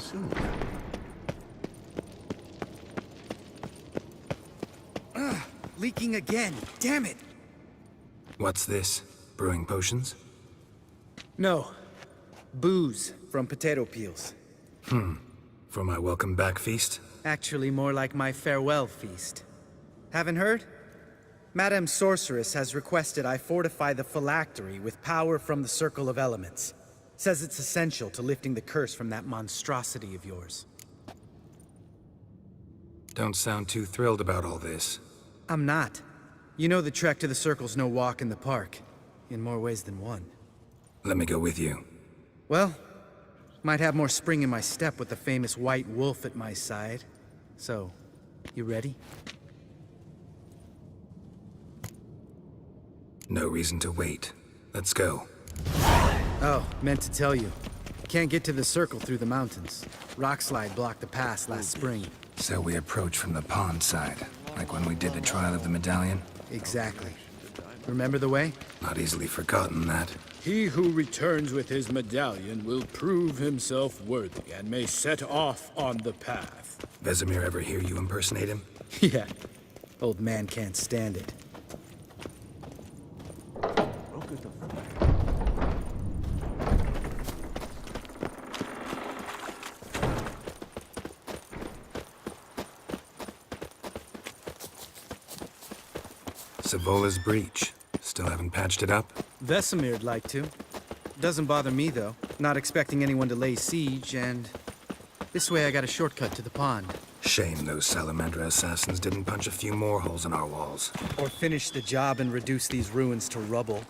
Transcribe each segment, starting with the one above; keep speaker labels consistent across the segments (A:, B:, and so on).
A: soon.
B: Leaking again. Damn it!
C: What's this? Brewing potions?
B: No. Booze from potato peels.
C: For my welcome back feast?
B: Actually, more like my farewell feast. Haven't heard? Madame Sorceress has requested I fortify the phylactery with power from the Circle of Elements. Says it's essential to lifting the curse from that monstrosity of yours.
C: Don't sound too thrilled about all this.
B: I'm not. You know the trek to the Circle's no walk in the park. In more ways than one.
C: Let me go with you.
B: Well, might have more spring in my step with the famous white wolf at my side. So, you ready?
C: No reason to wait. Let's go.
B: Oh, meant to tell you. Can't get to the Circle through the mountains. Rockslide blocked the pass last spring.
C: So we approach from the pond side, like when we did the trial of the medallion?
B: Exactly. Remember the way?
C: Not easily forgotten, that.
D: He who returns with his medallion will prove himself worthy and may set off on the path.
C: Vesemir ever hear you impersonate him?
B: Yeah. Old man can't stand it.
C: Savola's breach. Still haven't patched it up?
B: Vesemir'd like to. Doesn't bother me, though. Not expecting anyone to lay siege, and... this way I got a shortcut to the pond.
C: Shame those Salamandra assassins didn't punch a few more holes in our walls.
B: Or finish the job and reduce these ruins to rubble.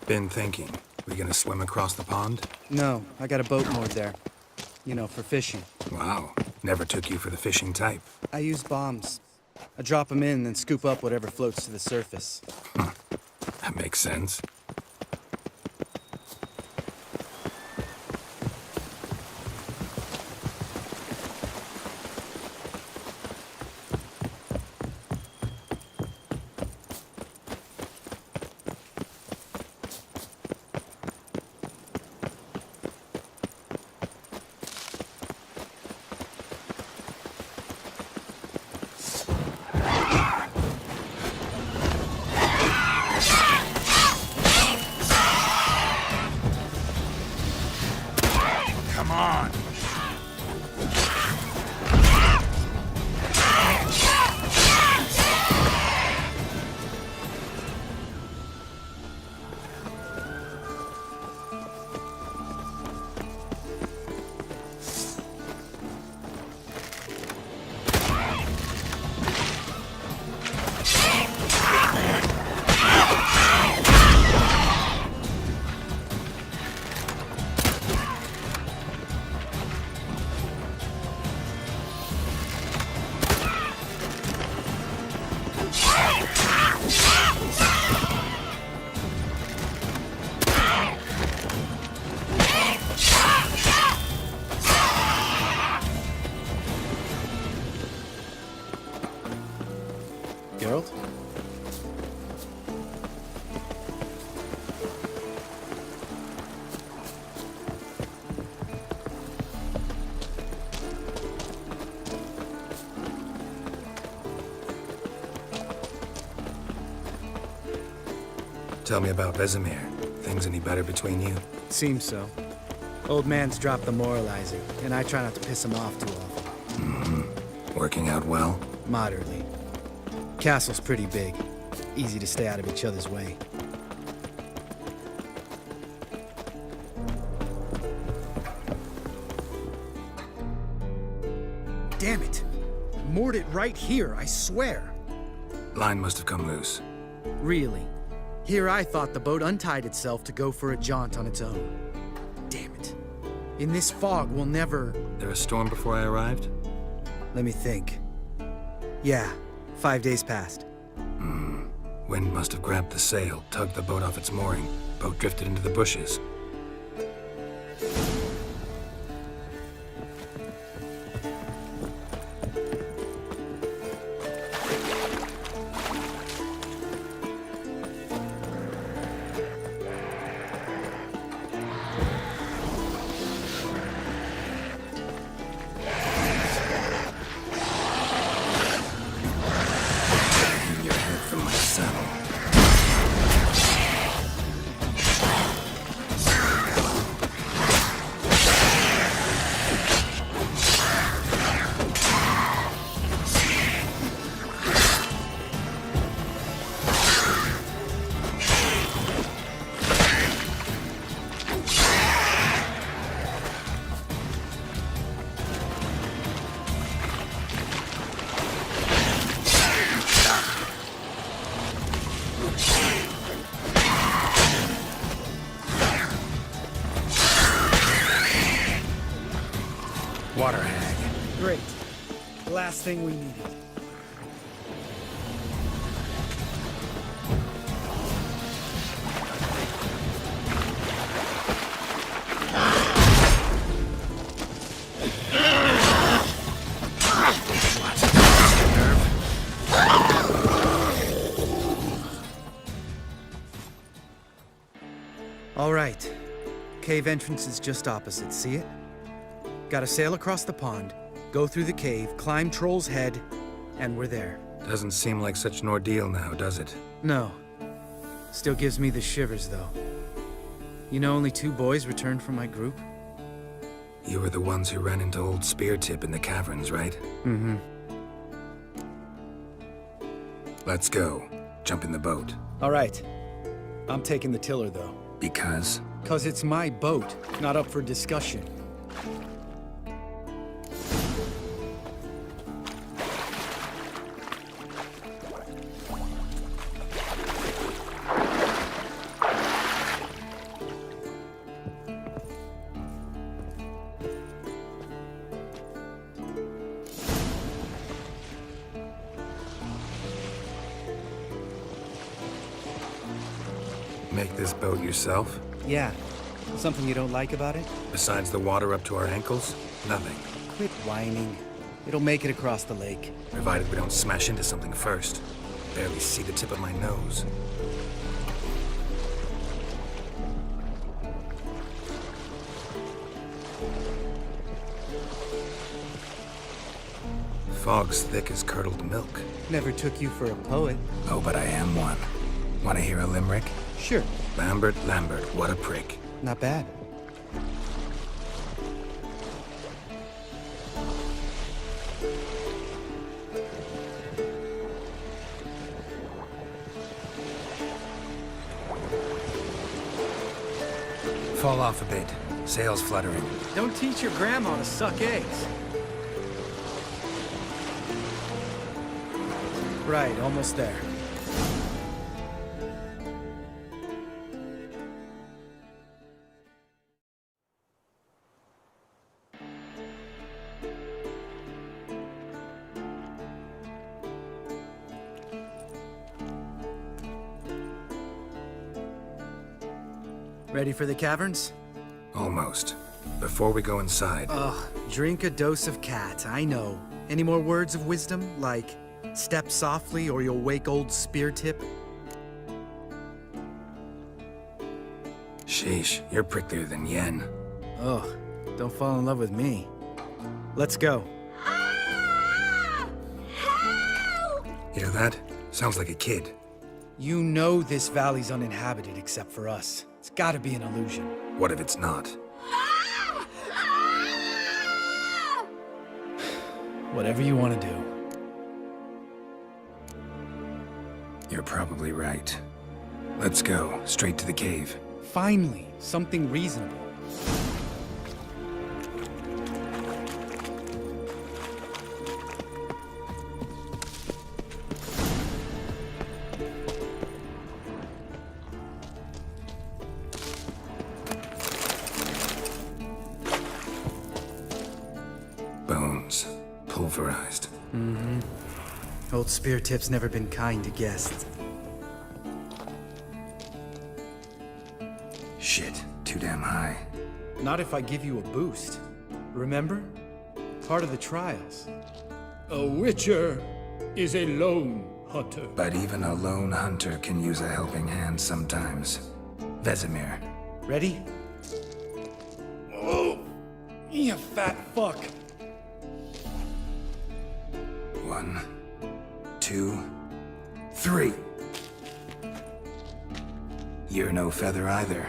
C: Been thinking. We gonna swim across the pond?
B: No, I got a boat moored there. You know, for fishing.
C: Wow. Never took you for the fishing type.
B: I use bombs. I drop them in, then scoop up whatever floats to the surface.
C: That makes sense.
A: Come on!
B: Geralt?
C: Tell me about Vesemir. Things any better between you?
B: Seems so. Old man's dropped the moralizing, and I try not to piss him off too often.
C: Working out well?
B: Moderately. Castle's pretty big. Easy to stay out of each other's way. Damn it! Moored it right here, I swear.
C: Line must have come loose.
B: Really? Here I thought the boat untied itself to go for a jaunt on its own. Damn it. In this fog, we'll never...
C: There a storm before I arrived?
B: Let me think. Yeah, 5 days passed.
C: Wind must have grabbed the sail, tugged the boat off its mooring. Boat drifted into the bushes.
B: everything we needed. All right. Cave entrance is just opposite, see it? Gotta sail across the pond, go through the cave, climb Troll's Head, and we're there.
C: Doesn't seem like such an ordeal now, does it?
B: No. Still gives me the shivers, though. You know only 2 boys returned from my group?
C: You were the ones who ran into old Speartip in the caverns, right?
B: Mm-hmm.
C: Let's go. Jump in the boat.
B: All right. I'm taking the tiller, though.
C: Because?
B: 'Cause it's my boat, not up for discussion.
C: Make this boat yourself?
B: Yeah. Something you don't like about it?
C: Besides the water up to our ankles? Nothing.
B: Quit whining. It'll make it across the lake.
C: Provided we don't smash into something first. Barely see the tip of my nose. Fog's thick as curdled milk.
B: Never took you for a poet.
C: Oh, but I am one. Want to hear a limerick?
B: Sure.
C: Lambert, Lambert, what a prick.
B: Not bad.
C: Fall off a bit. Sails fluttering.
B: Don't teach your grandma to suck eggs. Right, almost there. Ready for the caverns?
C: Almost. Before we go inside,
B: Ugh, drink a dose of cat, I know. Any more words of wisdom, like, step softly or you'll wake old Speartip?
C: sheesh, you're pricklier than Yen.
B: Ugh, don't fall in love with me. Let's go.
C: Hear that? Sounds like a kid.
B: You know this valley's uninhabited except for us. It's gotta be an illusion.
C: What if it's not?
B: Whatever you want to do.
C: You're probably right. Let's go, straight to the cave.
B: Finally, something reasonable.
C: Bones. Pulverized.
B: Mm-hmm. Old Speartip's never been kind to guests.
C: Shit, too damn high.
B: Not if I give you a boost. Remember? Part of the trials.
D: A witcher is a lone hunter.
C: But even a lone hunter can use a helping hand sometimes. Vesemir.
B: Ready? Oh, you fat fuck.
C: 1, 2, 3. You're no feather either.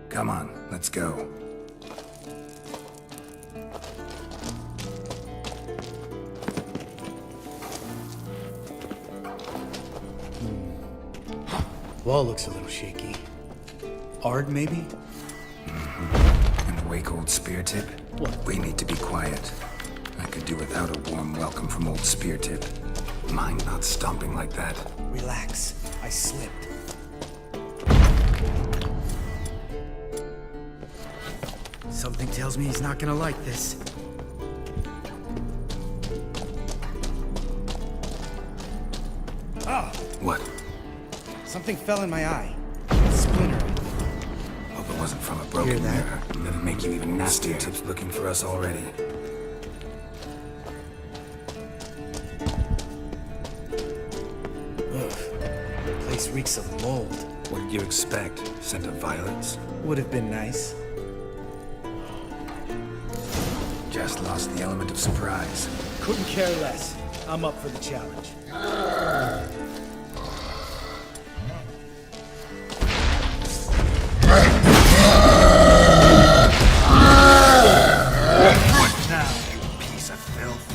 C: Come on, let's go.
B: Wall looks a little shaky. Ard, maybe?
C: And wake old Speartip?
B: What?
C: We need to be quiet. I could do without a warm welcome from old Speartip. Mind not stomping like that.
B: Relax. I slipped. Something tells me he's not gonna like this.
C: What?
B: Something fell in my eye. Splinter.
C: Hope it wasn't from a broken
B: Hear that?
C: mirror. That'd make you even nastier. Tip's looking for us already.
B: Place reeks of mold.
C: What did you expect? Scent of violets?
B: Would have been nice.
C: Just lost the element of surprise.
B: Couldn't care less. I'm up for the challenge.
C: What now, you piece of filth?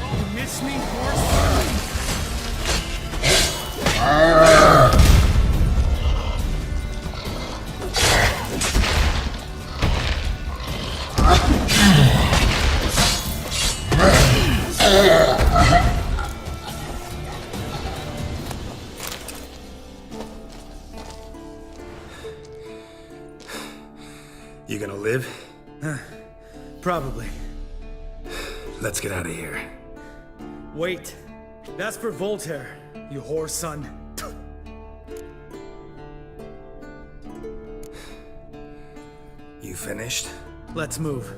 B: You miss me, horse?
C: You gonna live?
B: Probably.
C: Let's get out of here.
B: Wait. That's for Voltaire, you whore son.
C: You finished?
B: Let's move.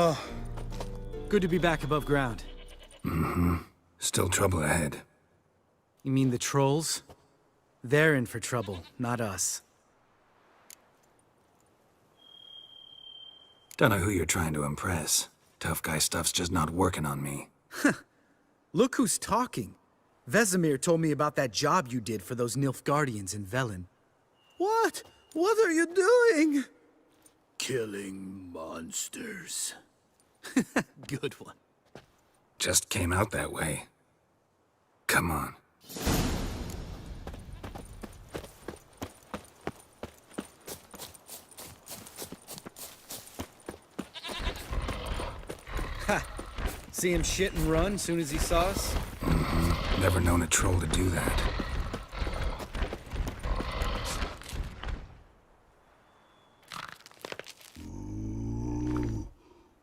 B: Oh, good to be back above ground.
C: Still trouble ahead.
B: You mean the trolls? They're in for trouble, not us.
C: Don't know who you're trying to impress. Tough guy stuff's just not working on me.
B: Look who's talking. Vesemir told me about that job you did for those Nilfgaardians in Velen. What? What are you doing?
D: Killing monsters.
B: Good one.
C: Just came out that way. Come on.
B: See him shit and run soon as he saw us?
C: Never known a troll to do that.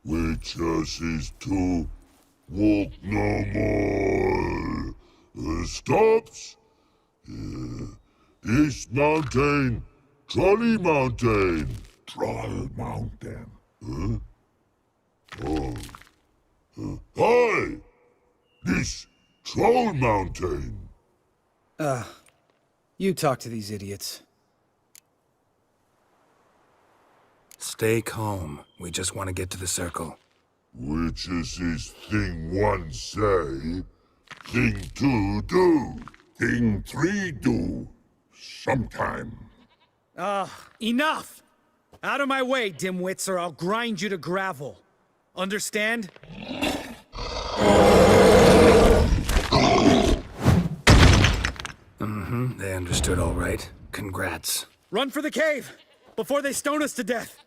A: Witches is to walk no more. Stops. East Mountain, Trolley Mountain. Troll Mountain. Huh? Oh. Hi! This Troll Mountain.
B: You talk to these idiots.
C: Stay calm. We just want to get to the circle.
A: Witches is thing one say, thing two do, thing three do, sometime.
B: Enough! Out of my way, dimwits, or I'll grind you to gravel. Understand?
C: They understood all right. Congrats.
B: Run for the cave! Before they stone us to death!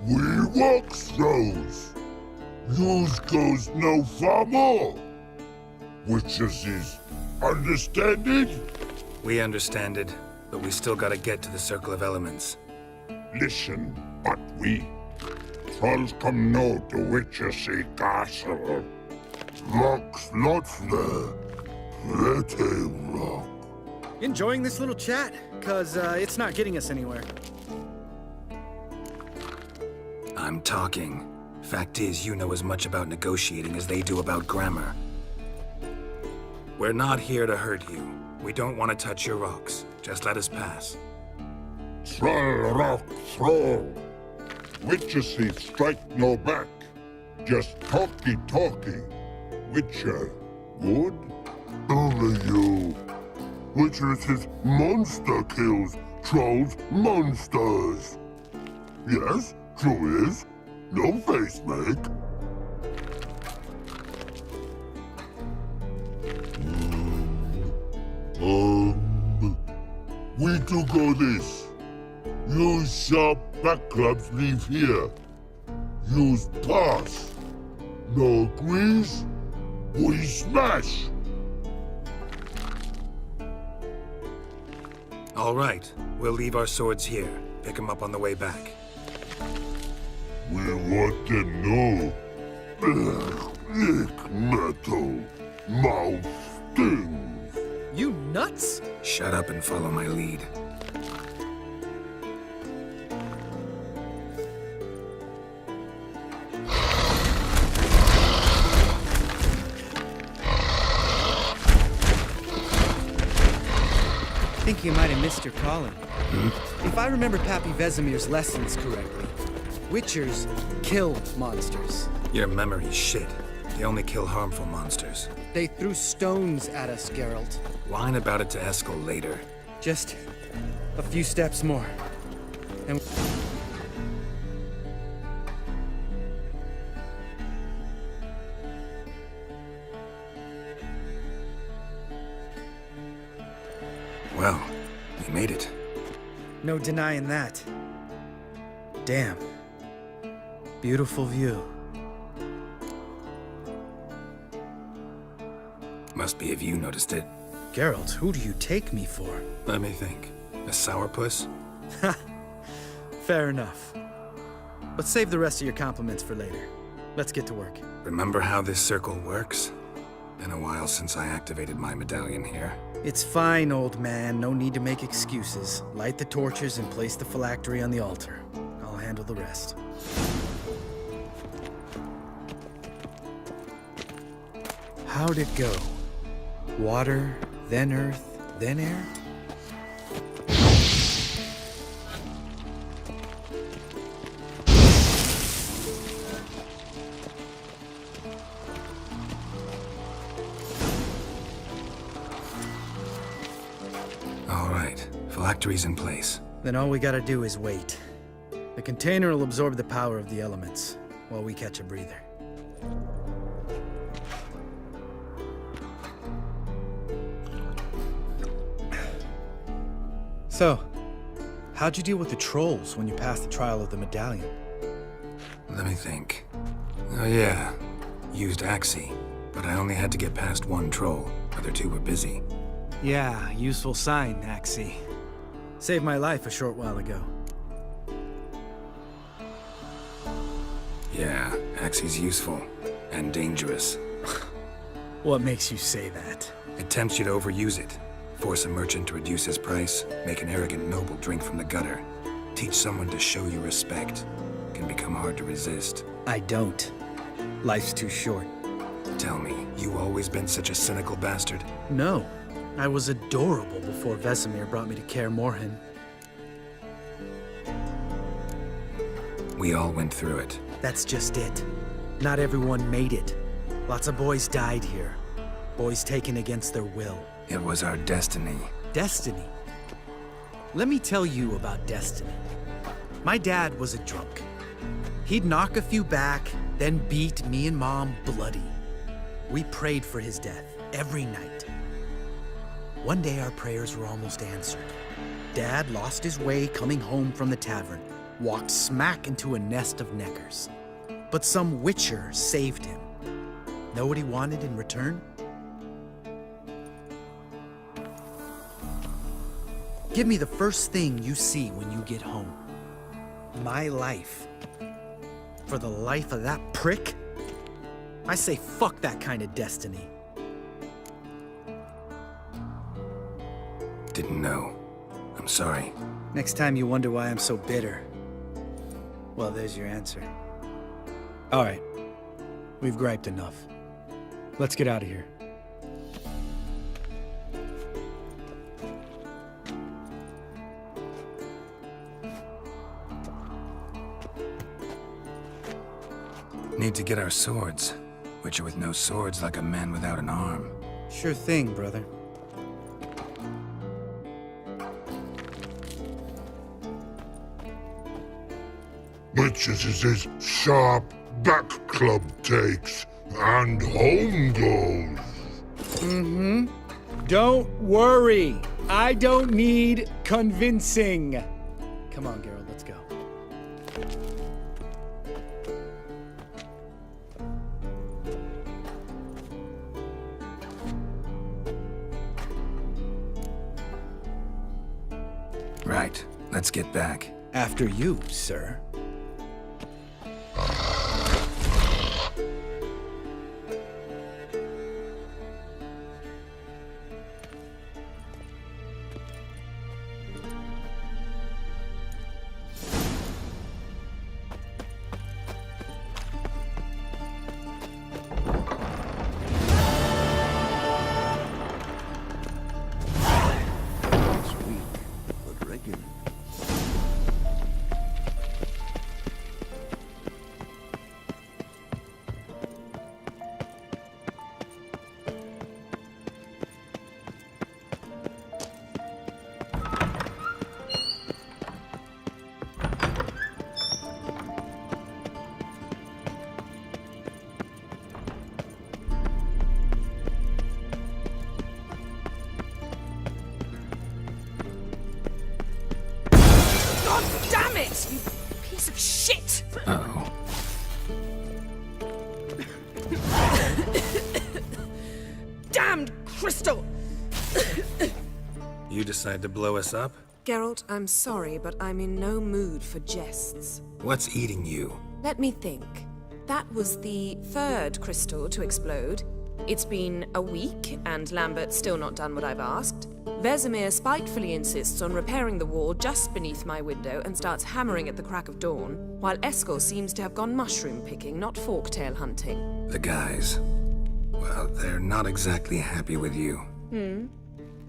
A: We walk throws. Yous goes no far more. Witches is understanding?
C: We understand it, but we still gotta get to the Circle of Elements.
A: Listen, but we trolls come no to Witches castle. Rocks lots there. Pretty rock.
B: Enjoying this little chat? Cause, it's not getting us anywhere.
C: I'm talking. Fact is, you know as much about negotiating as they do about grammar. We're not here to hurt you. We don't want to touch your rocks. Just let us pass.
A: Troll rock throw. Witcher say strike no back. Just talky. Witcher, good? Only you. Witcher says monster kills trolls monsters. Yes, true is. No face make. We do go this. Use sharp back clubs leave here. Use pass. No agrees? We smash.
C: All right, we'll leave our swords here. Pick them up on the way back.
A: We want to know. Ick metal. Mouth stings.
B: You nuts?
C: Shut up and follow my lead.
B: I think you might have missed your calling. If I remember Pappy Vesemir's lessons correctly, Witchers kill monsters.
C: Your memory's shit. They only kill harmful monsters.
B: They threw stones at us, Geralt.
C: Whine about it to Eskel later.
B: Just a few steps more. And
C: Well, we made it.
B: no denying that. Damn. Beautiful view.
C: Must be if you noticed it.
B: Geralt, who do you take me for?
C: Let me think. A sourpuss?
B: Fair enough. But save the rest of your compliments for later. Let's get to work.
C: Remember how this circle works? Been a while since I activated my medallion here.
B: It's fine, old man. No need to make excuses. Light the torches and place the phylactery on the altar. I'll handle the rest. How'd it go? Water, then earth, then air?
C: All right, phylactery's in place.
B: Then all we gotta do is wait. The container will absorb the power of the elements, while we catch a breather. So, how'd you deal with the trolls when you passed the trial of the medallion?
C: Let me think. Oh yeah, used Axie, but I only had to get past one troll. Other two were busy.
B: Yeah, useful sign, Axie. Saved my life a short while ago.
C: Yeah, Axie's useful. And dangerous.
B: What makes you say that?
C: It tempts you to overuse it. Force a merchant to reduce his price, make an arrogant noble drink from the gutter. Teach someone to show you respect. Can become hard to resist.
B: I don't. Life's too short.
C: Tell me, you always been such a cynical bastard?
B: No. I was adorable before Vesemir brought me to Kaer Morhen.
C: We all went through it.
B: That's just it. Not everyone made it. Lots of boys died here. Boys taken against their will.
C: It was our destiny.
B: Destiny? Let me tell you about destiny. My dad was a drunk. He'd knock a few back, then beat me and Mom bloody. We prayed for his death every night. One day our prayers were almost answered. Dad lost his way coming home from the tavern, walked smack into a nest of neckers. But some witcher saved him. Know what he wanted in return? Give me the first thing you see when you get home. My life. For the life of that prick? I say fuck that kind of destiny.
C: Didn't know. I'm sorry.
B: Next time you wonder why I'm so bitter, well, there's your answer. All right. We've griped enough. Let's get out of here.
C: Need to get our swords. Witcher with no swords like a man without an arm.
B: Sure thing, brother.
A: Which is his sharp back club takes, and home goes.
D: Don't worry. I don't need convincing.
B: Come on, Geralt, let's go.
C: Right, let's get back.
B: After you, sir.
E: Damn it, you piece of shit!
C: Uh-oh.
E: Damned crystal!
C: You decide to blow us up?
E: Geralt, I'm sorry, but I'm in no mood for jests.
C: What's eating you?
E: Let me think. That was the third crystal to explode. It's been a week, and Lambert's still not done what I've asked. Vesemir spitefully insists on repairing the wall just beneath my window and starts hammering at the crack of dawn, while Eskel seems to have gone mushroom picking, not forktail hunting.
C: The guys. Well, they're not exactly happy with you.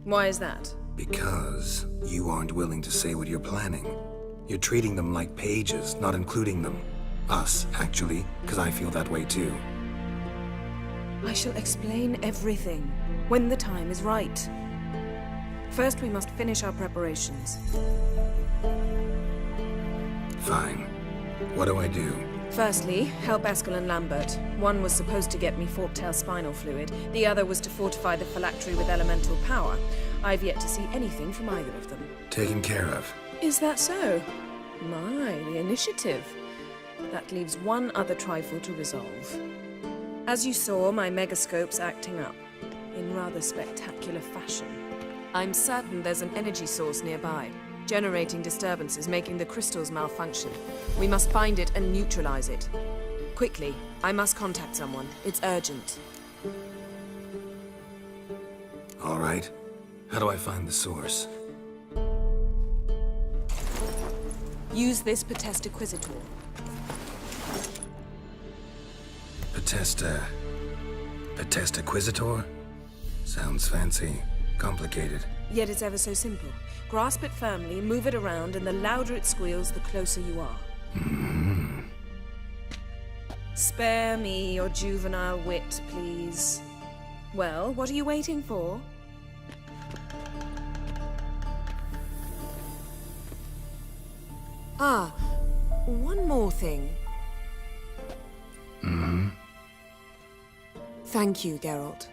E: Why is that?
C: Because you aren't willing to say what you're planning. You're treating them like pages, not including them. Us, actually, because I feel that way too.
E: I shall explain everything when the time is right. First, we must finish our preparations.
C: Fine. What do I do?
E: Firstly, help Eskel and Lambert. One was supposed to get me forktail spinal fluid. The other was to fortify the phylactery with elemental power. I've yet to see anything from either of them.
C: Taken care of.
E: Is that so? My, the initiative. That leaves one other trifle to resolve. As you saw, my megascope's acting up, in rather spectacular fashion. I'm certain there's an energy source nearby, generating disturbances, making the crystals malfunction. We must find it and neutralize it. Quickly, I must contact someone. It's urgent.
C: All right. How do I find the source?
E: Use this Potestaquisitor.
C: Potestaquisitor? Sounds fancy. Complicated.
E: Yet it's ever so simple. Grasp it firmly, move it around, and the louder it squeals, the closer you are. Spare me your juvenile wit, please. Well, what are you waiting for? Ah, one more thing. Thank you, Geralt.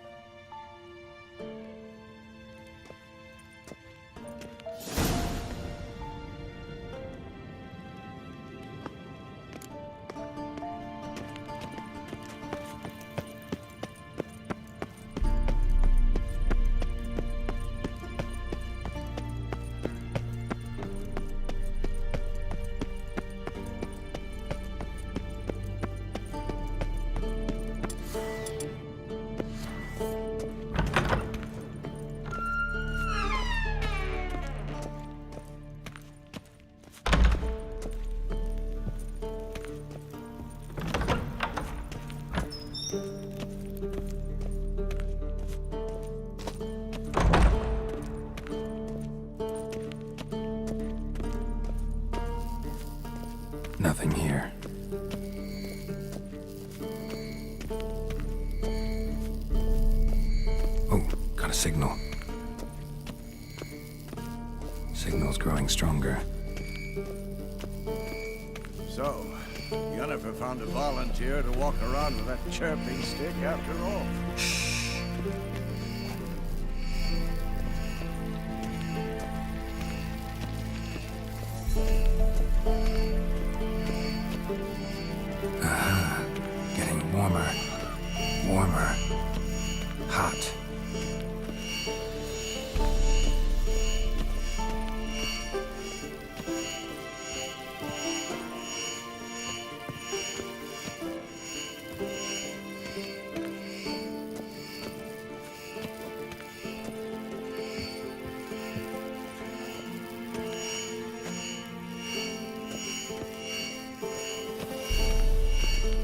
C: Nothing here. signal. Signal's growing stronger.
F: So, Yennefer found a volunteer to walk around with that chirping stick after all.
C: Getting warmer. Warmer. Hot.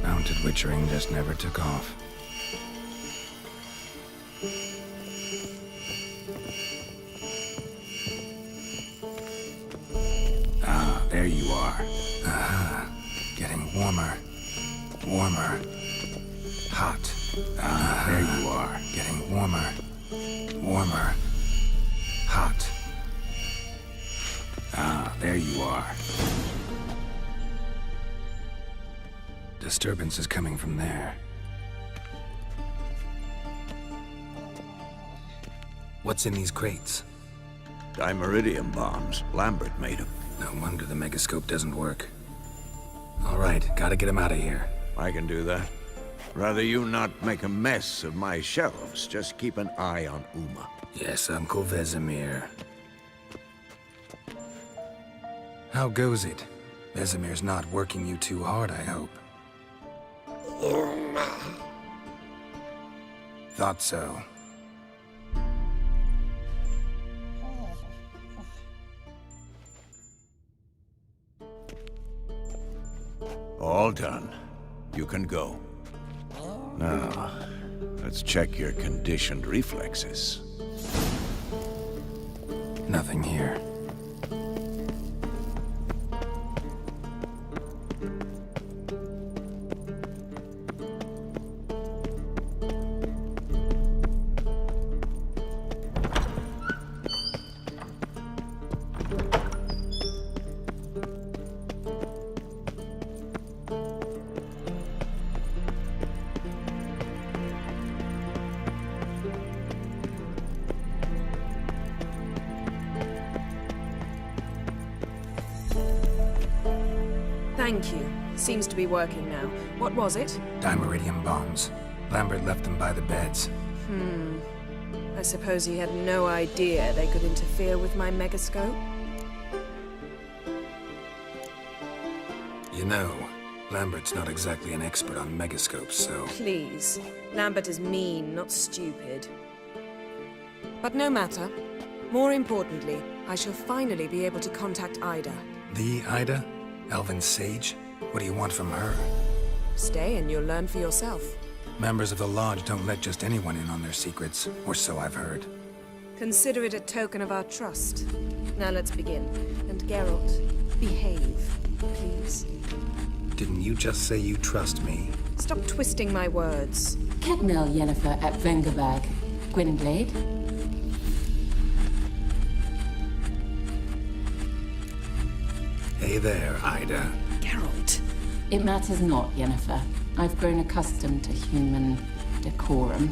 C: Mounted witchering just never took off. Ah, there you are. Getting warmer. Warmer. Hot. Ah, there you are. Getting warmer. Warmer. Hot. Ah, there you are. Disturbance is coming from there. What's in these crates?
F: Dimeridium bombs. Lambert made them.
C: No wonder the megascope doesn't work. All right, gotta get him out of here.
F: I can do that. Rather you not make a mess of my shelves. Just keep an eye on Uma.
C: Yes, Uncle Vesemir. How goes it? Vesemir's not working you too hard, I hope. Thought so.
F: All done. You can go. Now, let's check your conditioned reflexes.
C: Nothing here.
E: Thank you. Seems to be working now. What was it?
C: Dimeridium bombs. Lambert left them by the beds.
E: I suppose he had no idea they could interfere with my megascope?
C: You know, Lambert's not exactly an expert on megascopes, so...
E: Please. Lambert is mean, not stupid. But no matter. More importantly, I shall finally be able to contact Ida.
C: The Ida? Elven Sage? What do you want from her?
E: Stay and you'll learn for yourself.
C: Members of the Lodge don't let just anyone in on their secrets, or so I've heard.
E: Consider it a token of our trust. Now let's begin. And Geralt, behave, please.
C: Didn't you just say you trust me?
E: Stop twisting my words.
G: Ketnel Yennefer at Vengerberg. Gwynblade?
C: Hey there, Ida.
E: Geralt.
G: It matters not, Yennefer. I've grown accustomed to human decorum.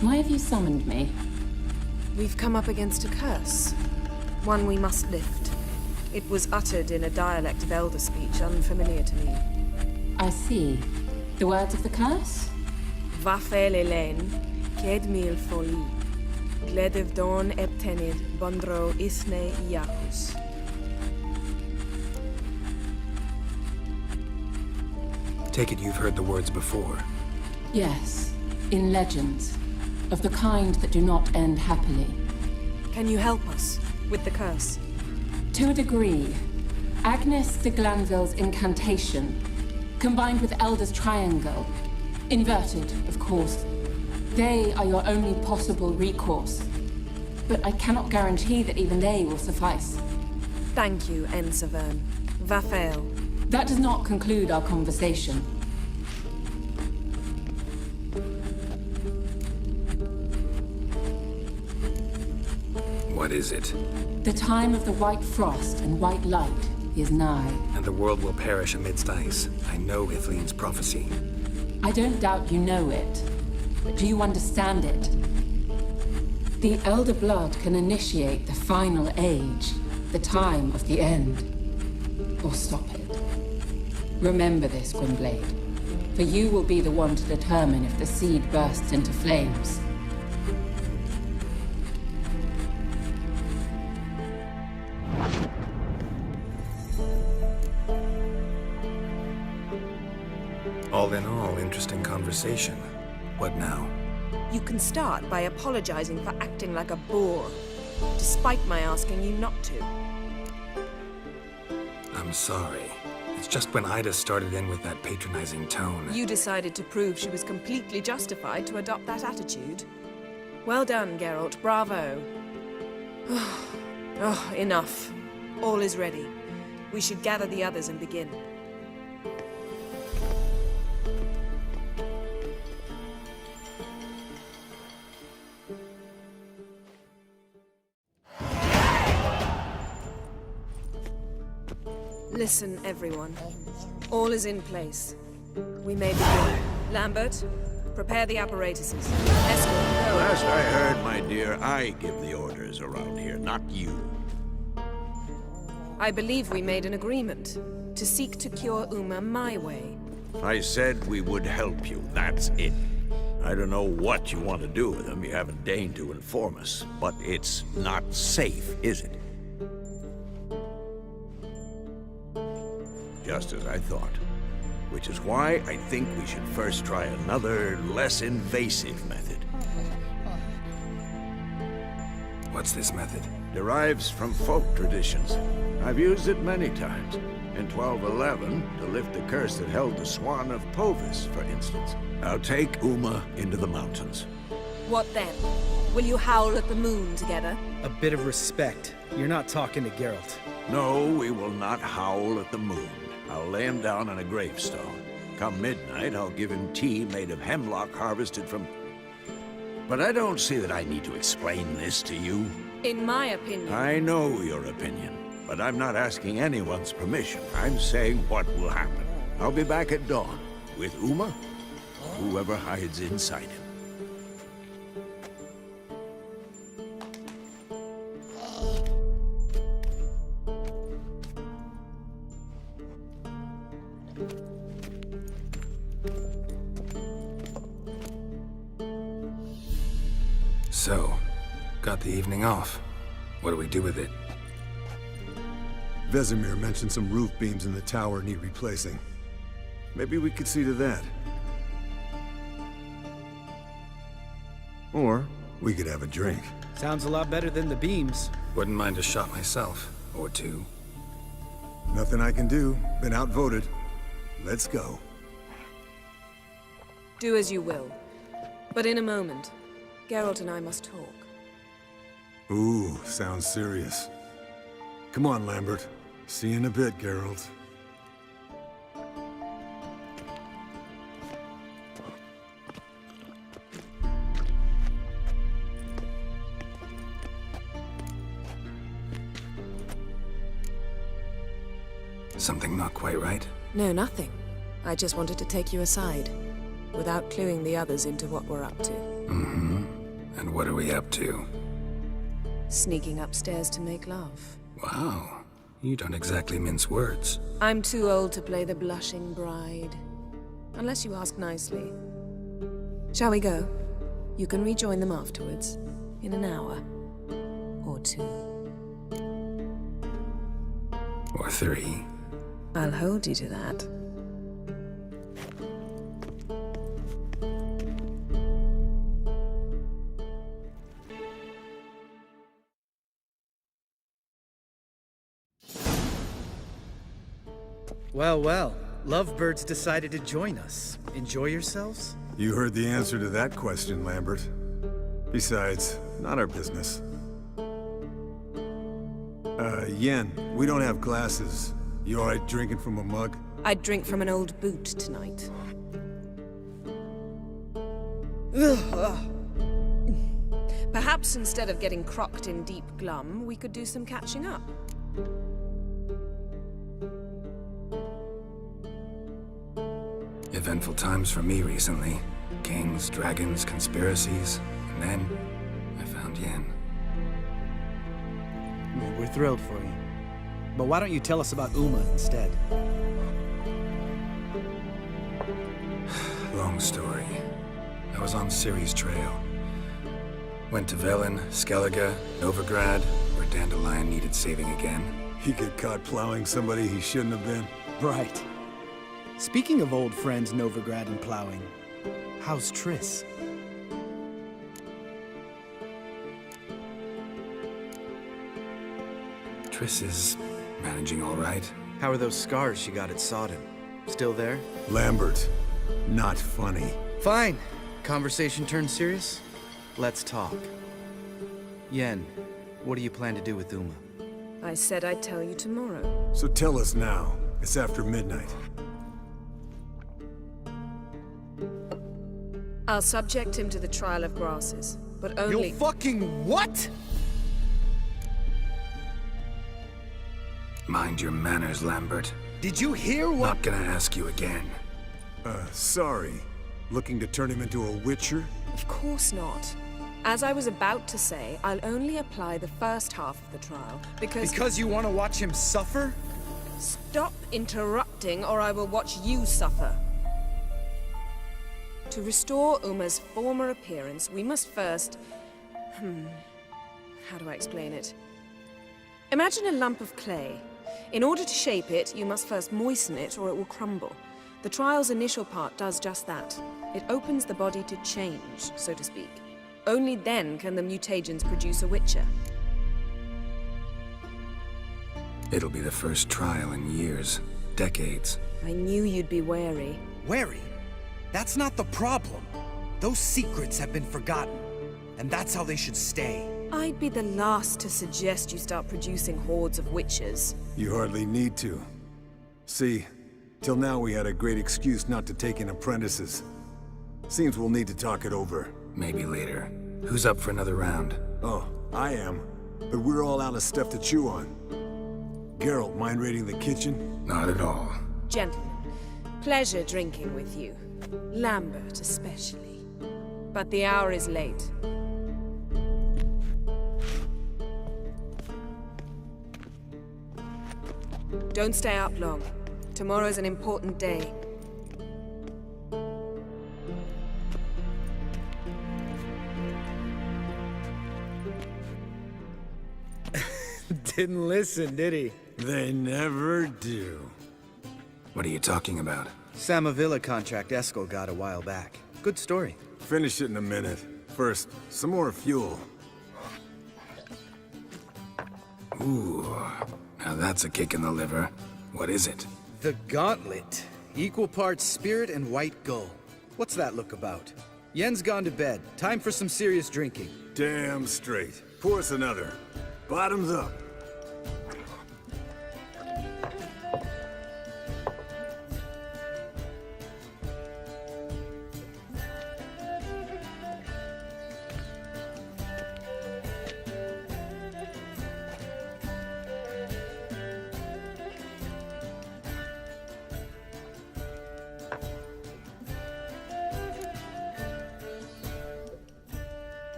G: Why have you summoned me?
E: We've come up against a curse. One we must lift. It was uttered in a dialect of Elder speech unfamiliar to me.
G: I see. The words of the curse?
E: Vafel Elen, Ked mil foli, Gledev don eptenid, Bondro isne iacus.
C: Take it you've heard the words before.
G: Yes. In legends. Of the kind that do not end happily.
E: Can you help us with the curse?
G: To a degree. Agnes de Glanville's incantation, combined with Elder's triangle, inverted, of course. They are your only possible recourse. But I cannot guarantee that even they will suffice.
E: Thank you, Ensavern. Vafel.
G: That does not conclude our conversation.
C: What is it?
G: The time of the white frost and white light is nigh.
C: And the world will perish amidst ice. I know Ithleen's prophecy.
G: I don't doubt you know it, but do you understand it? The Elder Blood can initiate the final age, the time of the end, or stop it. Remember this, Gwynblade, for you will be the one to determine if the seed bursts into flames.
C: All in all, interesting conversation. What now?
E: You can start by apologizing for acting like a bore, despite my asking you not to.
C: I'm sorry. It's just when Ida started in with that patronizing tone.
E: You decided to prove she was completely justified to adopt that attitude. Well done, Geralt. Bravo. Oh, enough. All is ready. We should gather the others and begin. Listen, everyone. All is in place. We may begin. Lambert, prepare the apparatuses. Escort, go.
F: Last I heard, my dear, I give the orders around here, not you.
E: I believe we made an agreement to seek to cure Uma my way.
F: I said we would help you, that's it. I don't know what you want to do with him, you haven't deigned to inform us, but it's not safe, is it? Just as I thought. Which is why I think we should first try another, less invasive method.
C: What's this method?
F: Derives from folk traditions. I've used it many times. In 1211, to lift the curse that held the Swan of Povis, for instance. I'll take Uma into the mountains.
E: What then? Will you howl at the moon together?
B: A bit of respect. You're not talking to Geralt.
F: No, we will not howl at the moon. I'll lay him down on a gravestone. Come midnight, I'll give him tea made of hemlock harvested from... But I don't see that I need to explain this to you.
E: In my opinion...
F: I know your opinion, but I'm not asking anyone's permission. I'm saying what will happen. I'll be back at dawn, with Uma, whoever hides inside him.
C: So, got the evening off. What do we do with it?
H: Vesemir mentioned some roof beams in the tower need replacing. Maybe we could see to that. Or we could have a drink.
B: Sounds a lot better than the beams.
C: Wouldn't mind a shot myself. Or two.
H: Nothing I can do. Been outvoted. Let's go.
E: Do as you will. But in a moment, Geralt and I must talk.
H: Ooh, sounds serious. Come on, Lambert. See you in a bit, Geralt.
C: Something not quite right?
E: No, nothing. I just wanted to take you aside, without cluing the others into what we're up to.
C: Mm-hmm. And what are we up to?
E: Sneaking upstairs to make love.
C: Wow. You don't exactly mince words.
E: I'm too old to play the blushing bride. Unless you ask nicely. Shall we go? You can rejoin them afterwards. In an hour. Or two.
C: Or three.
E: I'll hold you to that.
B: Well, well. Lovebirds decided to join us. Enjoy yourselves?
H: You heard the answer to that question, Lambert. Besides, not our business. Yen, we don't have glasses. You alright drinking from a mug?
E: I'd drink from an old boot tonight. Perhaps instead of getting crocked in deep glum, we could do some catching up.
C: Eventful times for me recently. Kings, dragons, conspiracies, and then I found Yen.
B: Well, we're thrilled for you. But why don't you tell us about Uma instead?
C: Long story. I was on Ciri's trail. Went to Velen, Skellige, Novigrad, where Dandelion needed saving again.
H: He get caught plowing somebody he shouldn't have been.
B: Right. Speaking of old friends Novigrad and plowing, how's Triss?
C: Triss is managing all right.
B: How are those scars she got at Sodden? Still there?
H: Lambert, not funny.
B: Fine. Conversation turned serious? Let's talk. Yen, what do you plan to do with Uma?
E: I said I'd tell you tomorrow.
H: So tell us now. It's after midnight.
E: I'll subject him to the trial of grasses, but only—
B: You fucking what?
C: Mind your manners, Lambert.
B: Did you hear what—
C: Not gonna ask you again.
H: Sorry. Looking to turn him into a witcher?
E: Of course not. As I was about to say, I'll only apply the first half of the trial, because—
B: Because you want to watch him suffer?
E: Stop interrupting, or I will watch you suffer. To restore Uma's former appearance, we must first— how do I explain it? Imagine a lump of clay. In order to shape it, you must first moisten it, or it will crumble. The trial's initial part does just that. It opens the body to change, so to speak. Only then can the mutagens produce a witcher.
C: It'll be the first trial in years, decades.
E: I knew you'd be wary.
B: Wary? That's not the problem. Those secrets have been forgotten, and that's how they should stay.
E: I'd be the last to suggest you start producing hordes of witches.
H: You hardly need to. See, till now we had a great excuse not to take in apprentices. Seems we'll need to talk it over.
C: Maybe later. Who's up for another round?
H: Oh, I am. But we're all out of stuff to chew on. Geralt, mind raiding the kitchen?
C: Not at all.
E: Gentlemen, pleasure drinking with you. Lambert especially. But the hour is late. Don't stay up long. Tomorrow's an important day.
B: Didn't listen, did he?
H: They never do.
C: What are you talking about?
B: Samavilla contract Eskel got a while back. Good story.
H: Finish it in a minute. First, some more fuel.
C: Ooh, now that's a kick in the liver. What is it?
B: The Gauntlet. Equal parts spirit and white gull. What's that look about? Yen's gone to bed. Time for some serious drinking.
H: Damn straight. Pour us another. Bottoms up.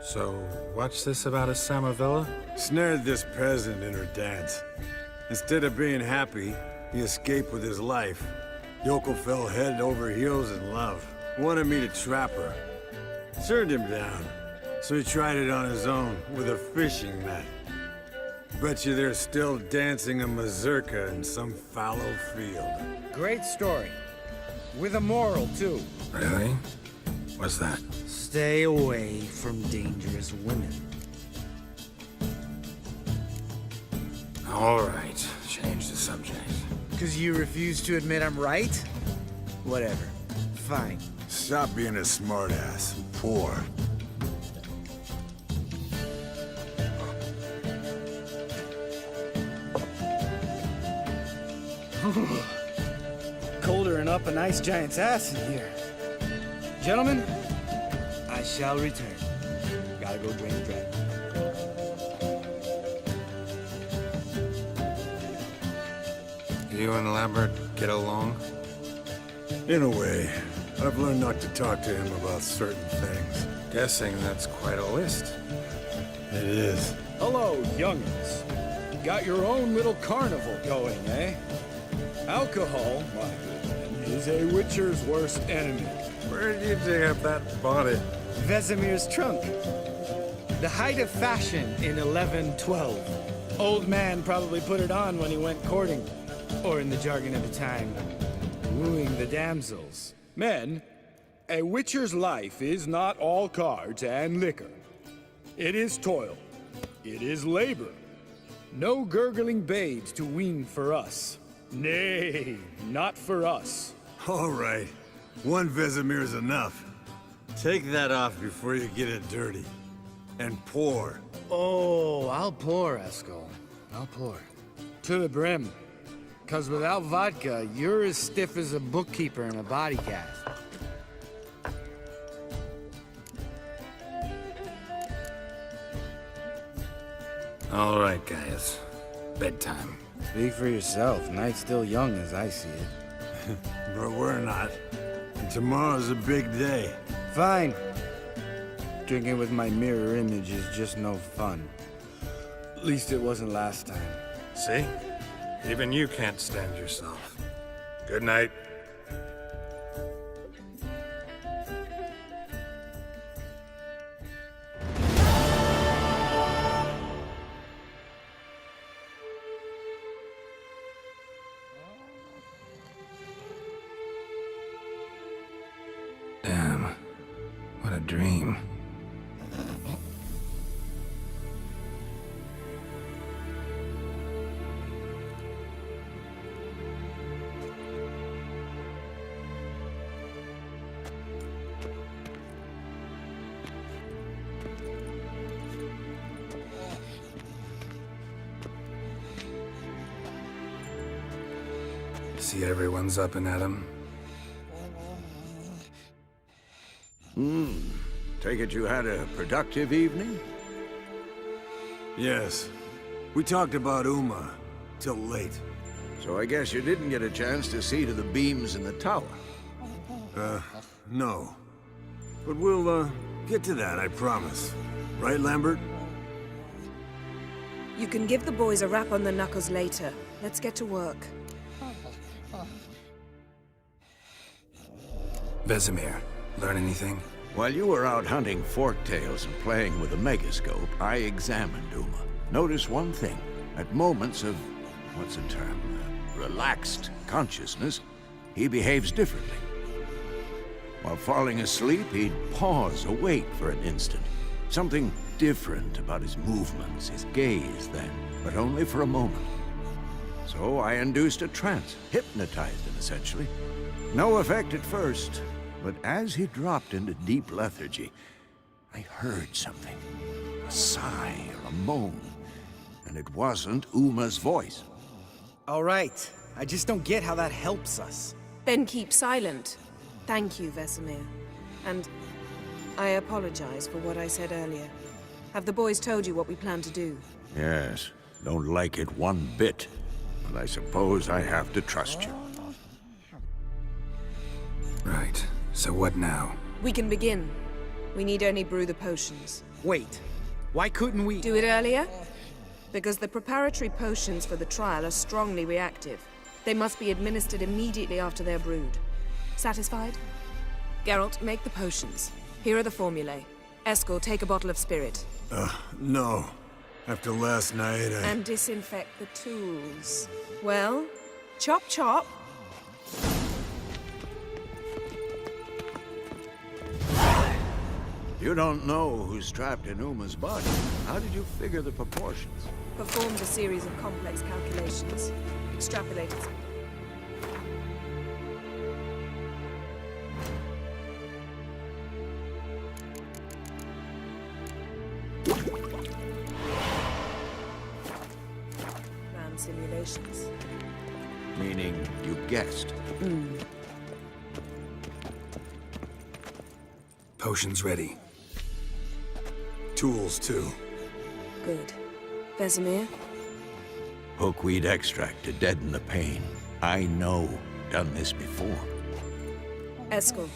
C: So, what's this about a Samavilla?
H: Snared this peasant in her dance. Instead of being happy, he escaped with his life. Yokel fell head over heels in love. Wanted me to trap her. Turned him down. So he tried it on his own with a fishing net. Bet you they're still dancing a mazurka in some fallow field.
B: Great story. With a moral, too.
C: Really? What's that?
B: Stay away from dangerous women.
C: All right, change the subject.
B: Because you refuse to admit I'm right? Whatever. Fine.
H: Stop being a smartass. Poor.
B: Colder and up a nice giant's ass in here. Gentlemen, I shall return.
D: gotta go drain the dragon.
C: You and Lambert get along?
H: In a way. I've learned not to talk to him about certain things.
C: Guessing that's quite a list.
H: It is.
D: Hello, youngins. Got your own little carnival going, eh? Alcohol, my good man, is a witcher's worst enemy.
C: Where did you dig up that body?
B: Vesemir's trunk. The height of fashion in 1112.
D: Old man probably put it on when he went courting.
B: Or in the jargon of the time, wooing the damsels.
D: Men, a witcher's life is not all cards and liquor. It is toil. It is labor. No gurgling babes to wean for us. Nay, not for us.
H: All right. One Vesemir's enough. Take that off before you get it dirty. And pour.
B: Oh, I'll pour, Eskel. I'll pour.
D: To the brim. 'Cause without vodka, you're as stiff as a bookkeeper in a body cast.
C: All right, guys. Bedtime.
B: Speak for yourself. Night's still young as I see it.
H: But we're not. And tomorrow's a big day.
B: Fine. Drinking with my mirror image is just no fun. At least it wasn't last time.
C: See? Even you can't stand yourself. Good night. Damn. What a dream. See everyone's up and at 'em.
F: Take it you had a productive evening?
H: Yes. We talked about Uma till late.
F: So I guess you didn't get a chance to see to the beams in the tower.
H: No. But we'll, get to that, I promise. Right, Lambert?
E: You can give the boys a rap on the knuckles later. Let's get to work.
C: Vesemir, learn anything?
F: While you were out hunting forktails and playing with a megascope, I examined Uma. Notice one thing. At moments of, what's the term, relaxed consciousness, he behaves differently. While falling asleep, he'd pause, await for an instant. Something different about his movements, his gaze then, but only for a moment. So I induced a trance, hypnotized him essentially. No effect at first, but as he dropped into deep lethargy, I heard something. A sigh or a moan. And it wasn't Uma's voice.
B: All right. I just don't get how that helps us.
E: Then keep silent. Thank you, Vesemir. And I apologize for what I said earlier. Have the boys told you what we plan to do?
F: Yes, don't like it one bit. But I suppose I have to trust you.
C: Right. So what now?
E: We can begin. We need only brew the potions.
B: Wait. Why couldn't we...
E: Do it earlier? Because the preparatory potions for the trial are strongly reactive. They must be administered immediately after they're brewed. Satisfied? Geralt, make the potions. Here are the formulae. Eskel, take a bottle of spirit.
H: No. After last night,
E: And disinfect the tools. Well, chop chop.
F: You don't know who's trapped in Uma's body. How did you figure the proportions?
E: Performed a series of complex calculations. Extrapolated. Ran simulations.
F: Meaning you guessed.
C: Potions ready.
H: tools, too.
E: Good. Vesemir?
F: Hookweed extract to deaden the pain. I know. Done this before.
E: Eskel.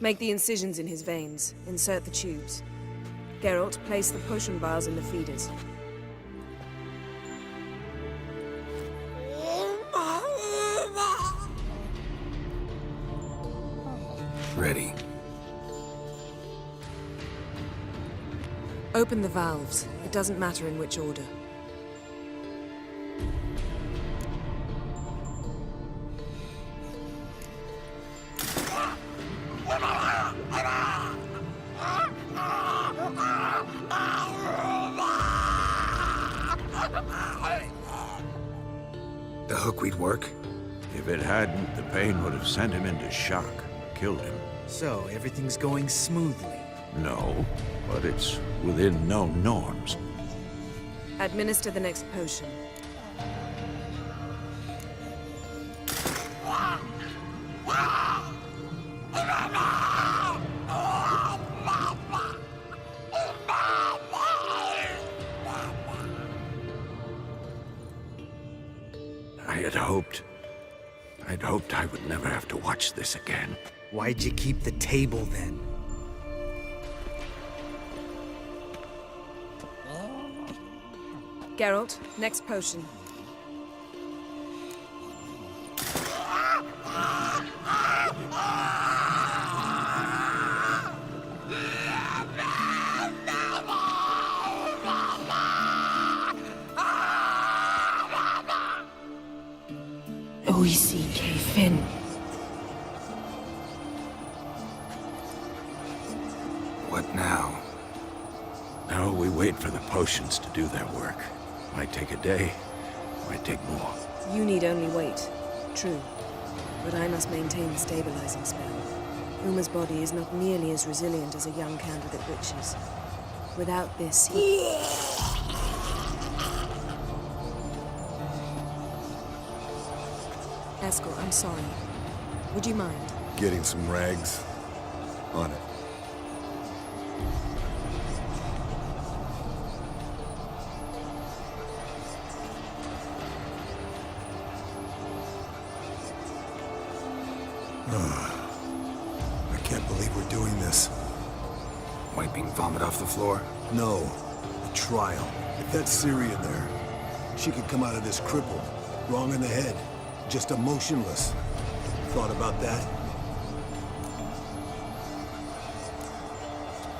E: Make the incisions in his veins. Insert the tubes. Geralt, place the potion vials in the feeders.
C: Ready.
E: Open the valves. It doesn't matter in which order.
C: The hookweed work?
F: If it hadn't, the pain would have sent him into shock. Killed him.
B: So, everything's going smoothly.
F: No, but it's within known norms.
E: Administer the next potion.
F: I'd hoped I would never have to watch this again.
B: Why'd you keep the table then?
E: Geralt, next potion.
G: OECK Finn.
C: What now?
F: Now we wait for the potions to do their work. Might take a day, might take more.
E: You need only wait. True. But I must maintain the stabilizing spell. Uma's body is not nearly as resilient as a young candidate witch's. Without this, he... Eskel, I'm sorry. Would you mind?
H: Getting some rags. On it. I can't believe we're doing this.
C: Wiping vomit off the floor?
H: No. The trial. If that's Ciri in there, she could come out of this crippled. Wrong in the head. Just emotionless. Thought about that?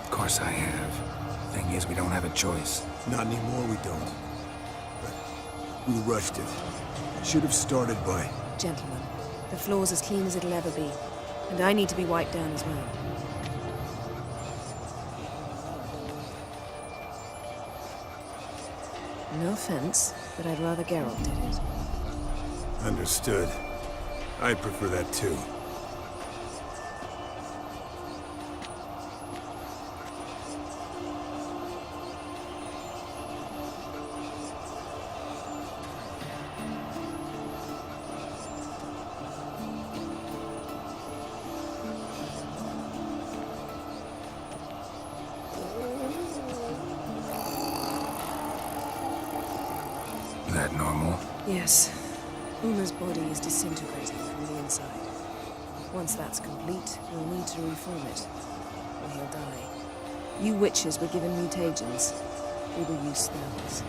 C: Of course I have. Thing is, we don't have a choice.
H: Not anymore, we don't. But we rushed it. Should have started by...
E: Gentlemen, the floor's as clean as it'll ever be. And I need to be wiped down as well. No offense, but I'd rather Geralt did it.
H: Understood. I'd prefer that too.
C: That normal?
E: Yes. Uma's body is disintegrating from the inside. Once that's complete, we'll need to reform it, or he'll die. You witches were given mutagens. We will use spells.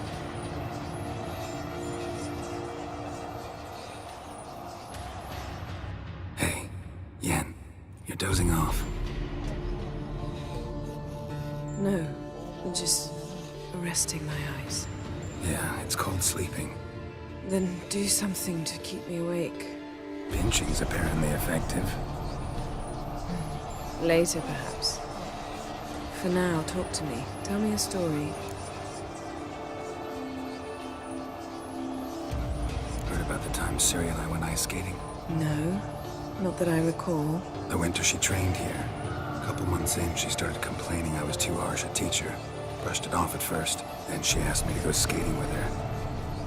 C: Hey, Yen, you're dozing off.
E: No, just resting my eyes.
C: Yeah, it's called sleeping.
E: Then do something to keep me awake.
C: Pinching's apparently effective.
E: Later, perhaps. For now, talk to me. Tell me a story.
C: Heard about the time Ciri and I went ice skating?
E: No, not that I recall.
C: The winter she trained here. A couple months in, she started complaining I was too harsh a teacher. Brushed it off at first. Then she asked me to go skating with her.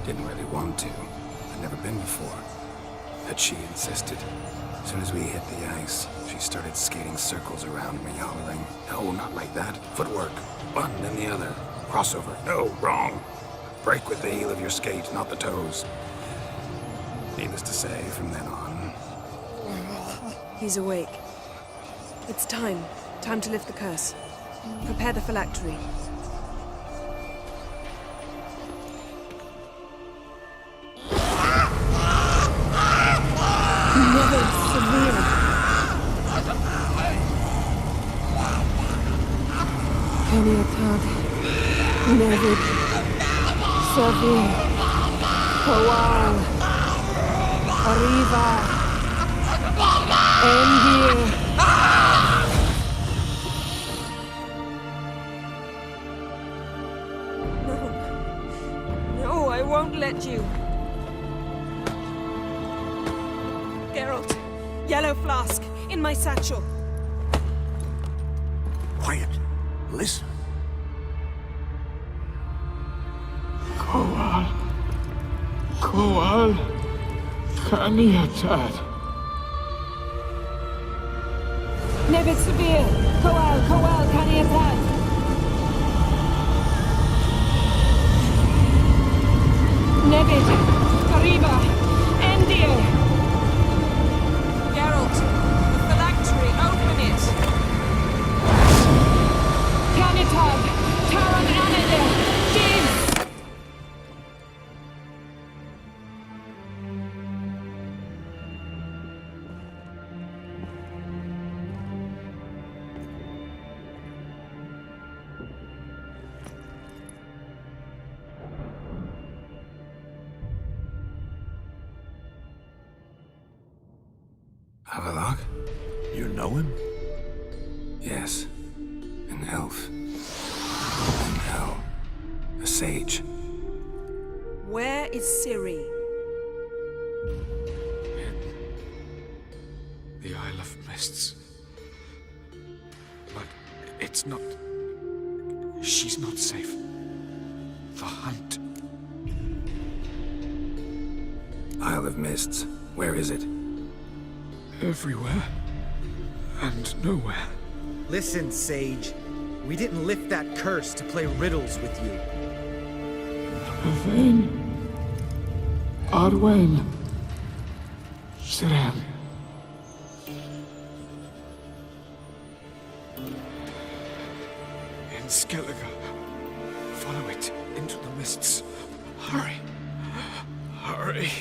C: Didn't really want to. I'd never been before. But she insisted. As soon as we hit the ice, she started skating circles around me, hollering, "No, not like that. Footwork. One, then the other. Crossover. No, wrong. Break with the heel of your skate, not the toes." Needless to say, from then on...
E: He's awake. It's time. Time to lift the curse. Prepare the phylactery.
G: Never severe. Keniatag. Nevid. Severe. Kowal. Arriva. Endir.
E: No, I won't let you. Geralt, yellow flask, in my satchel.
F: Quiet. Listen.
I: Koal Kaniatad.
G: Nevid severe. Kowal Kaniatad. Nevid. Arriba. Endir.
E: Geralt, the phylactery, open it.
G: Kaniatad. Taran Anadir. James.
C: Avalok?
F: You know him?
C: Yes. An elf. In hell. A sage.
E: Where is Ciri?
I: The Isle of Mists. But it's not... She's not safe. The hunt.
C: Isle of Mists. Where is it?
I: Everywhere. And nowhere.
B: Listen, Sage. We didn't lift that curse to play riddles with you.
I: Yvain. Arwen. Siren. In Skellige. Follow it into the mists. Hurry. Hurry.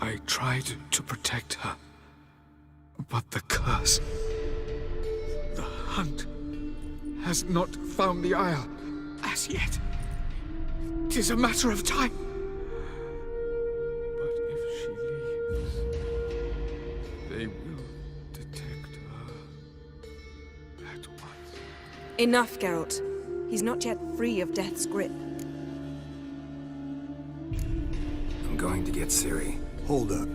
I: I tried to protect her. But the curse... The hunt has not found the Isle as yet. 'Tis a matter of time. But if she leaves, they will detect her at once.
E: Enough, Geralt. He's not yet free of death's grip.
C: I'm going to get Ciri.
H: Hold up.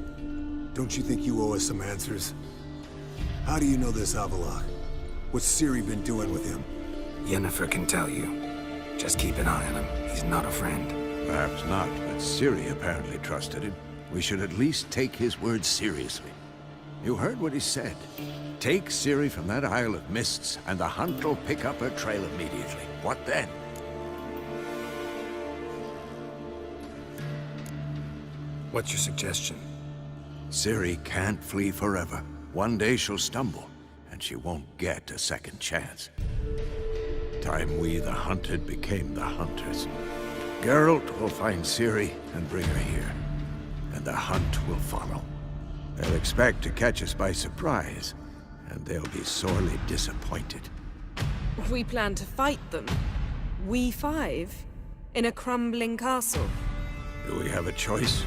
H: Don't you think you owe us some answers? How do you know this Avalok? What's Ciri been doing with him?
C: Yennefer can tell you. Just keep an eye on him. He's not a friend.
F: Perhaps not, but Ciri apparently trusted him. We should at least take his words seriously. You heard what he said. Take Ciri from that Isle of Mists, and the hunt will pick up her trail immediately. What then?
C: What's your suggestion?
F: Ciri can't flee forever. One day she'll stumble, and she won't get a second chance. Time we, the hunted, became the hunters. Geralt will find Ciri and bring her here, and the hunt will follow. They'll expect to catch us by surprise, and they'll be sorely disappointed.
E: We plan to fight them. We five? In a crumbling castle?
F: Do we have a choice?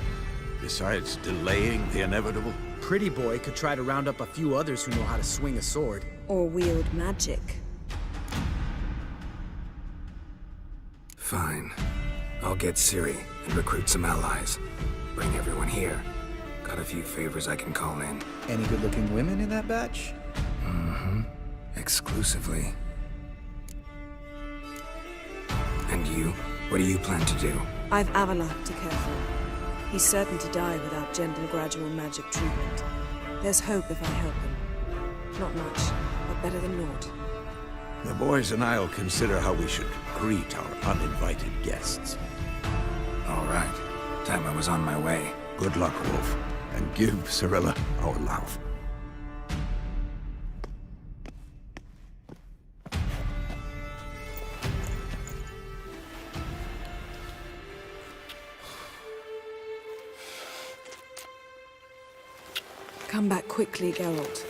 F: Besides delaying the inevitable?
B: Pretty Boy could try to round up a few others who know how to swing a sword.
E: Or wield magic.
C: Fine. I'll get Ciri and recruit some allies. Bring everyone here. Got a few favors I can call in.
B: Any good-looking women in that batch?
C: Mm-hmm. Exclusively. And you? What do you plan to do?
E: I've Avalok to care for. He's certain to die without gentle, gradual magic treatment. There's hope if I help him. Not much, but better than naught.
F: The boys and I'll consider how we should greet our uninvited guests.
C: All right. Time I was on my way.
F: Good luck, Wolf, and give Cirilla our love.
E: Come back quickly, Geralt.